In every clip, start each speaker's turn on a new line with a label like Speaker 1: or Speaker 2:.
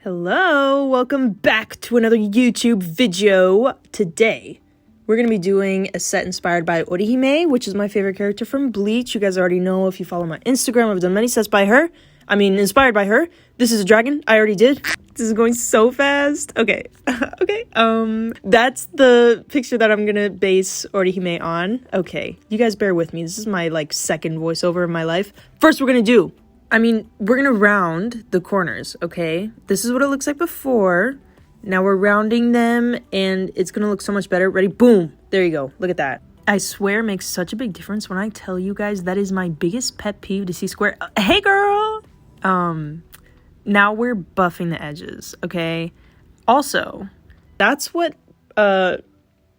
Speaker 1: Hello, welcome back to another YouTube video. Today, we're going to be doing a set inspired by Orihime, which is my favorite character from Bleach. You guys already know if you follow my Instagram, I've done many sets by her. Inspired by her. This is a dragon. I already did. This is going so fast. Okay. That's the picture that I'm going to base Orihime on. Okay, you guys bear with me. This is my, second voiceover of my life. First, we're going to do... we're gonna round the corners, okay? This is what it looks like before. Now we're rounding them, and it's gonna look so much better. Ready? Boom! There you go. Look at that. I swear it makes such a big difference when I tell you guys that is my biggest pet peeve to see square. Hey, girl! Now we're buffing the edges, okay? Also, that's what,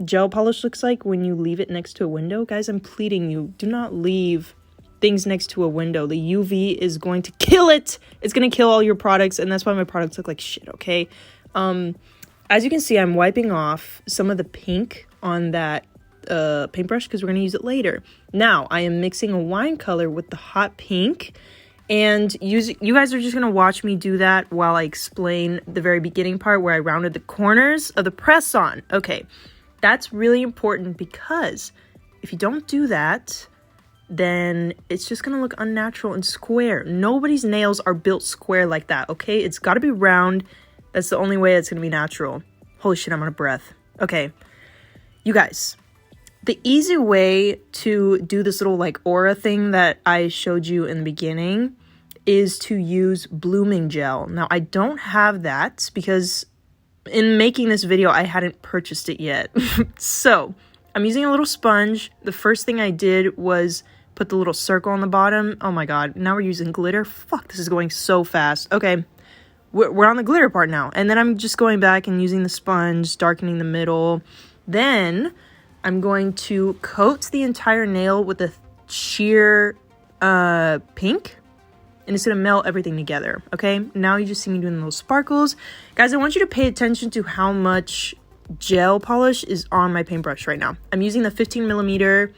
Speaker 1: gel polish looks like when you leave it next to a window. Guys, I'm pleading you, do not leave things next to a window. The UV is going to kill it. It's going to kill all your products, and that's why my products look like shit, okay? As you can see, I'm wiping off some of the pink on that paintbrush because we're going to use it later. Now, I am mixing a wine color with the hot pink, and you guys are just going to watch me do that while I explain the very beginning part where I rounded the corners of the press-on. Okay, that's really important because if you don't do that, then it's just gonna look unnatural and square. Nobody's nails are built square like that, okay? It's gotta be round. That's the only way it's gonna be natural. Holy shit, I'm out of breath. Okay, you guys, the easy way to do this little aura thing that I showed you in the beginning is to use blooming gel. Now, I don't have that because in making this video, I hadn't purchased it yet. So, I'm using a little sponge. The first thing I did was put the little circle on the bottom. Oh my god, now we're using glitter. Fuck, this is going so fast. Okay, we're on the glitter part now. And then I'm just going back and using the sponge, darkening the middle. Then I'm going to coat the entire nail with a sheer pink. And it's going to melt everything together, okay? Now you just see me doing the little sparkles. Guys, I want you to pay attention to how much gel polish is on my paintbrush right now. I'm using the 15mm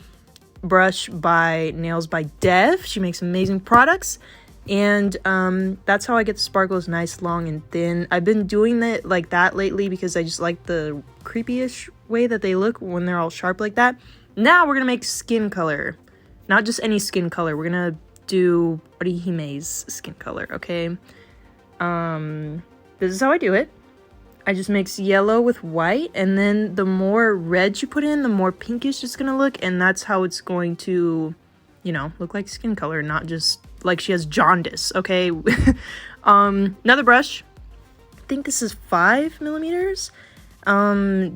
Speaker 1: brush by Nailz by Dev. She makes amazing products, and that's how I get the sparkles nice, long, and thin. I've been doing it like that lately because I just like the creepy-ish way that they look when they're all sharp like that. Now we're gonna make skin color, not just any skin color. We're gonna do Orihime's skin color, okay? This is how I do it. I just mix yellow with white, and then the more red you put in, the more pinkish it's gonna look, and that's how it's going to, look like skin color, not just like she has jaundice, okay? Another brush. I think this is 5mm.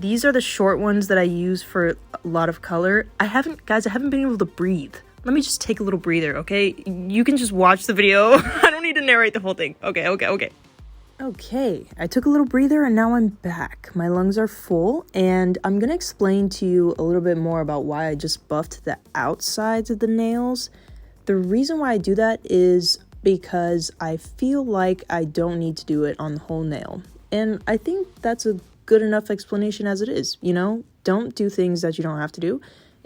Speaker 1: These are the short ones that I use for a lot of color. I haven't been able to breathe. Let me just take a little breather, okay? You can just watch the video. I don't need to narrate the whole thing. Okay, I took a little breather and now I'm back. My lungs are full, and I'm gonna explain to you a little bit more about why I just buffed the outsides of the nails. The reason why I do that is because I feel like I don't need to do it on the whole nail. And I think that's a good enough explanation as it is, Don't do things that you don't have to do.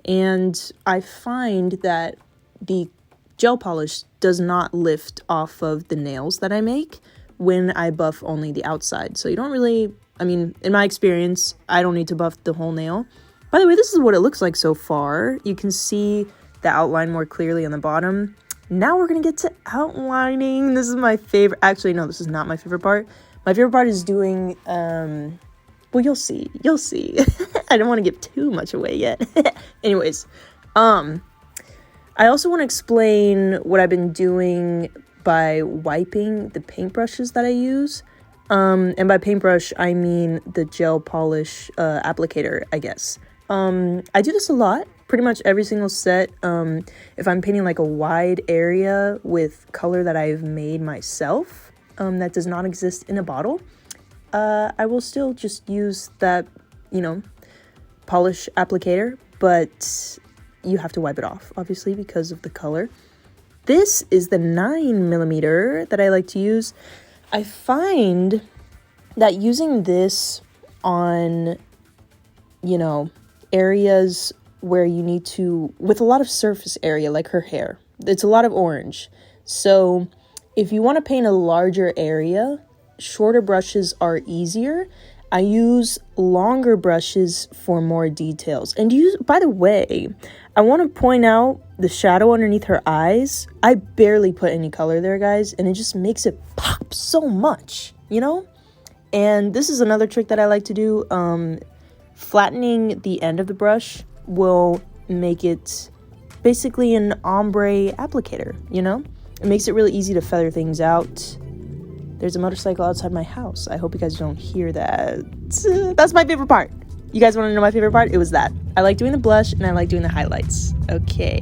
Speaker 1: And I find that the gel polish does not lift off of the nails that I make when I buff only the outside. So you don't really, in my experience, I don't need to buff the whole nail. By the way, this is what it looks like so far. You can see the outline more clearly on the bottom. Now we're gonna get to outlining. This is my favorite. Actually, no, this is not my favorite part. My favorite part is doing, well, you'll see. I don't want to give too much away yet. Anyways, I also want to explain what I've been doing by wiping the paintbrushes that I use. And by paintbrush, I mean the gel polish applicator, I guess. I do this a lot, pretty much every single set. If I'm painting a wide area with color that I've made myself, that does not exist in a bottle, I will still just use that, polish applicator, but you have to wipe it off, obviously, because of the color. This is the 9mm that I like to use. I find that using this on, areas where you need to, with a lot of surface area, like her hair, it's a lot of orange. So if you want to paint a larger area, shorter brushes are easier. I use longer brushes for more details. And by the way, I want to point out the shadow underneath her eyes. I barely put any color there, guys, and it just makes it pop so much, you know? And this is another trick that I like to do. Flattening the end of the brush will make it basically an ombre applicator, you know? It makes it really easy to feather things out. There's a motorcycle outside my house. I hope you guys don't hear that. That's my favorite part. You guys want to know my favorite part? It was that. I like doing the blush and I like doing the highlights. Okay,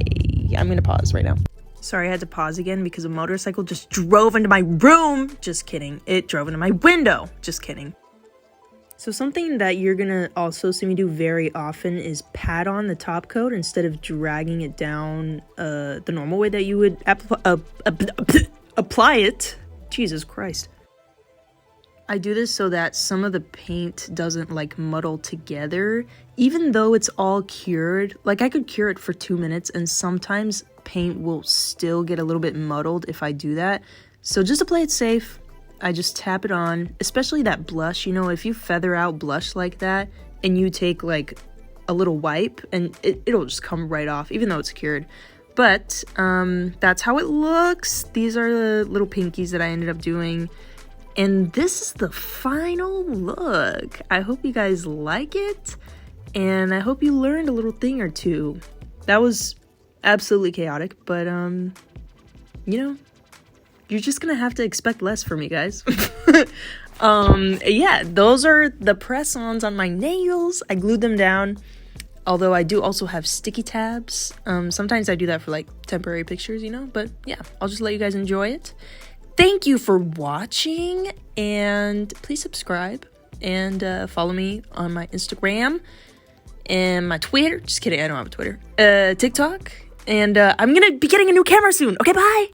Speaker 1: I'm gonna pause right now. Sorry, I had to pause again because a motorcycle just drove into my room. Just kidding. It drove into my window. Just kidding. So something that you're gonna also see me do very often is pat on the top coat instead of dragging it down the normal way that you would apply it. Jesus Christ. I do this so that some of the paint doesn't like muddle together, even though it's all cured. Like I could cure it for 2 minutes and sometimes paint will still get a little bit muddled if I do that. So just to play it safe, I just tap it on, especially that blush. You know, if you feather out blush like that and you take like a little wipe and it'll just come right off, even though it's cured. But that's how it looks. These are the little pinkies that I ended up doing. And this is the final look. I hope you guys like it. And I hope you learned a little thing or two. That was absolutely chaotic. But, you know, you're just going to have to expect less from me, guys. Yeah, those are the press-ons on my nails. I glued them down. Although I do also have sticky tabs. Sometimes I do that for like temporary pictures, you know, but yeah, I'll just let you guys enjoy it. Thank you for watching and please subscribe and follow me on my Instagram and my Twitter. Just kidding, I don't have a Twitter. TikTok. And I'm gonna be getting a new camera soon. Okay, bye.